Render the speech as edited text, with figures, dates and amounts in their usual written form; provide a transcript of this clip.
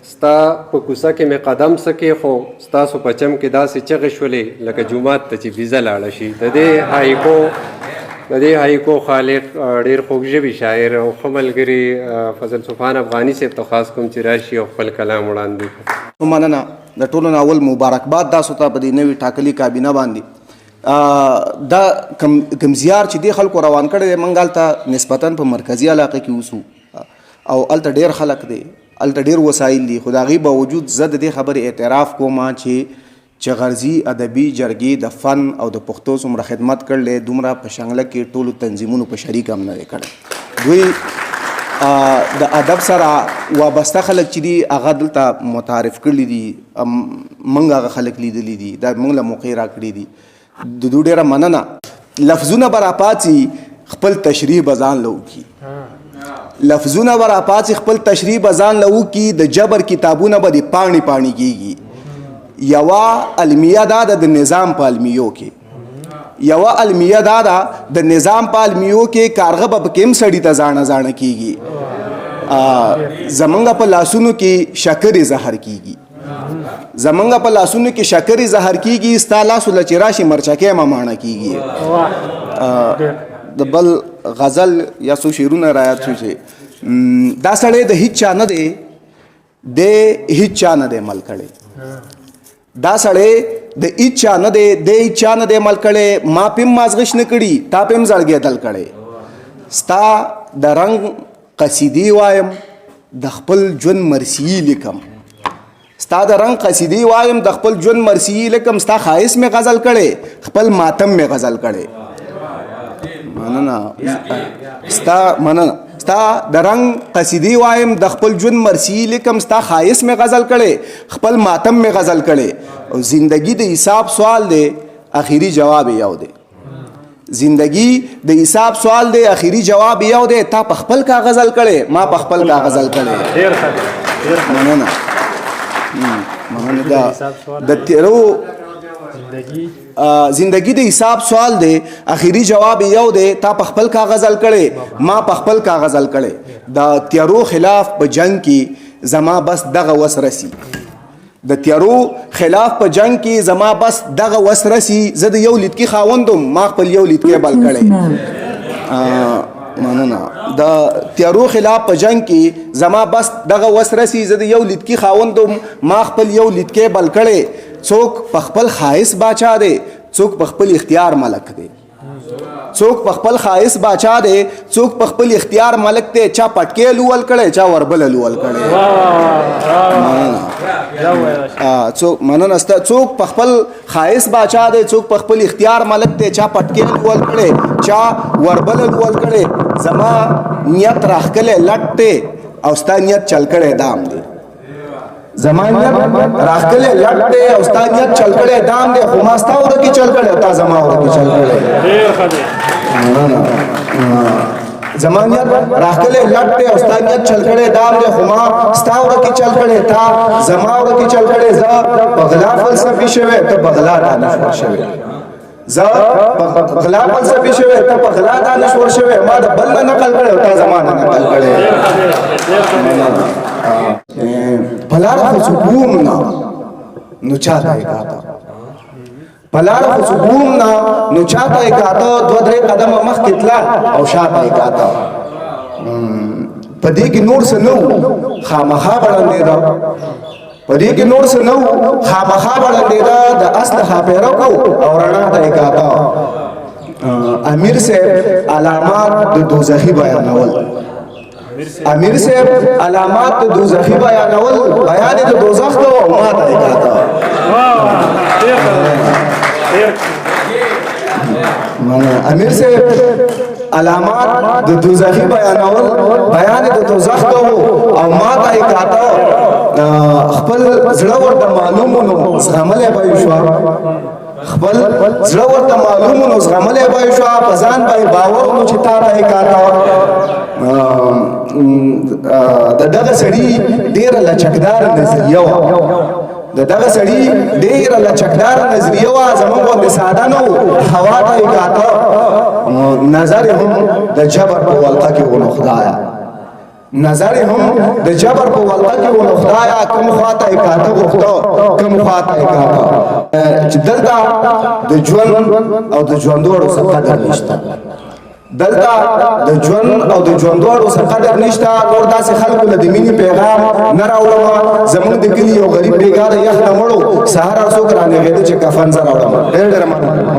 ستا په کوڅه کې مې قدم سکې خو ستاسو په چم کې داسې چغې شولې لکه جومات ته چې ویزه لاړه شي. د دې هایکو خالق ډېر خوږژبي شاعر او ښه ملګري فضل صفحان افغاني صاحب ته خاص کوم چې راشي او خپل کلام وړاندې کړي. مننه. د ټولو نه اول مبارکباد تاسو ته په دې نوې ټاکلي کابینه باندې. دا کم زیار چې دې خلکو روان کړی دی، موږ هلته نسبتاً په مرکزي علاقه کې اوسو او هلته ډېر خلک دی، هلته ډېر وسایل دي، خو د هغې باوجود زه د دې خبرې اعتراف کوم چې غرضي ادبي جرګې د فن او د پښتو څومره خدمت کړلی دومره په شانګله کې ټولو تنظیمونو په شریک هم نه دی کړی. دوی د ادب سره وابسته خلک چې دي هغه دلته متعارف کړي دي، موږ هغه خلک لیدلي دي، دا موږ له موقع راکړي دي. د دوی ډېره مننه. لفظونه به راپاڅي خپل تشریح به ځان له وکړي، لفظونه به راپاڅي خپل تشریح به ځان له وکړي. د جبر کتابونه به د پاڼې پاڼې کېږي. یوه المیه دا ده د نظام په المیو کې، یوه المیه دا ده د نظام په المیو کې کارغه به پکې هم سړي ته زاڼه زاڼه کېږي. زمونږ په لاسونو کې شکرې زهر کېږي، زمونږ په لاسونو کې شکرې زهر کېږي، ستا لاسو له چې راشي مرچکۍ مماڼه کېږي. د بل غزل یا څو شعرونه رایاد شو چې دا سړی د هیڅ چا نه دی، د هیڅ چا نه دی مل کړی، دا سړی د هیڅ چا نه دی، د هیڅ چا نه دی مل کړی. ما پم مازغش نه کړي، تا پم زړګېدل کړی. ستا د رنګ قصیدې وایم، د خپل ژوند مرثیې لیکم، ستا د رنګ قصیدې وایم، د خپل ژوند مرثیې لیکم. ستا ښایست مې غزل کړی، خپل ماتم مې غزل کړی. مننه. ستا د رنګ قصیدې وایم، د خپل ژوند مرثیې لیکم. ستا ښایست مې غزل کړی، خپل ماتم مې غزل کړی. او زندگی د حساب سوال دی، اخیری جواب یو دی. زندگی د حساب سوال دی، اخیری جواب یو دی. تا په خپل کا غزل کړی، ما په خپل کا غزل کړی. مننه. د تیرو زندگی د حساب سوال دی، اخیری جواب یو دی. تا په خپل کا غزل کړی، ما په خپل کا غزل کړی. د تیرو خلاف په جنگ کې زما بس دغه وس رسی، د تیرو خلاف په جنگ کې زما بس دغه وس رسی. زه د یو لیدکي خاوندم، ما خپل یو لیدکی بل کړی. مننه. د تیرو خلاف په جنگ کې زما بس دغه وس رسی. زه د یو لیدکي خاوندم، ما خپل یو لیدکی بل کړی. څوک په خپل ښایست باچا دی، څوک په خپل اختیار ملک دی. څوک په خپل ښایست باچا دی، څوک په خپل اختیار ملک دی. چا پټکې لول کړی، چا وربل لول کړی. مننه. څوک په خپل ښایست باچا دی، څوک په خپل اختیار ملک دی. چا پټکې لول کړی، چا وربل لول کړی. زما نیت راښکلی لټ دی او ستا نیت چل کړی دام دی. زما نیت راښکلی لټ دی او ستا نیت چل کړی دام دی. خو ما ستا ورکې چل کړی، تا زما ورکې چل کړی. زما نیت راښکلی لټ دی او ستا نیت چل کړی دام دی. خو ما ستا ورکې چل کړی، تا زما ورکې چل کړی. زه په غلا فلسفي شوی، ته په غلا دانشور شوی. زه په غلا فلسفي شوی، ته په غلا دانشور شوی. ما د بل نه نقل کړی او تا زما نه نقل کړی. پلار خو سکوم نه نو چاته یې کاته، پلار خو سکوم نه نو چاته یې کاته. دوه درې قدمه مخکې تله او شاته یې کاته. په دې کې نور څه نه و، خامخا بړندېده. په دې کې نور څه نه و، خامخا بړندېده. د اصل خاپیره کو او رڼا ته یې کاته. امیر صاحب علامات د دوزخي بیانول، امیر صاحب علامات د دوزخي بیانول، بیان د دوزخ کو او ما ته یې کاته. امیر صاحب علامات د دوزخي بیانول، بیان د دوزخ کو او ما ته یې کاته. خپل زړه ورته معلوم نو زغملی به یې شوه، خپل زړه ورته معلوم نو زغملی به یې شوه. په ځان به یې باور نو چې تا ته یې کاته. د دغه سړي ډېره لچکداره نظریه وه، د دغه سړي ډېره لچکداره نظریه وه. زموږ غوندې ساده نه و، هوا ته یې کاته. نظر یې هم د جبر په ولقه کې و. نو خدایه نظر هم د جبر په ولته کې ونه خدایا کوم خواته یې کاته غوښته کوم خواته یې کاته چې دلته د ژوند او د ژوندوړو څه قدر نشته دلته د ژوند او د ژوندوړو څه قدر نشته نور داسې خلکو له د مینې پیغام نه راوړم زمونږ د کلي یو غریب بېګاره یخ نه مړو سهار څوک رانغېده چې کفن زه راوړم ډېر ډېر مننه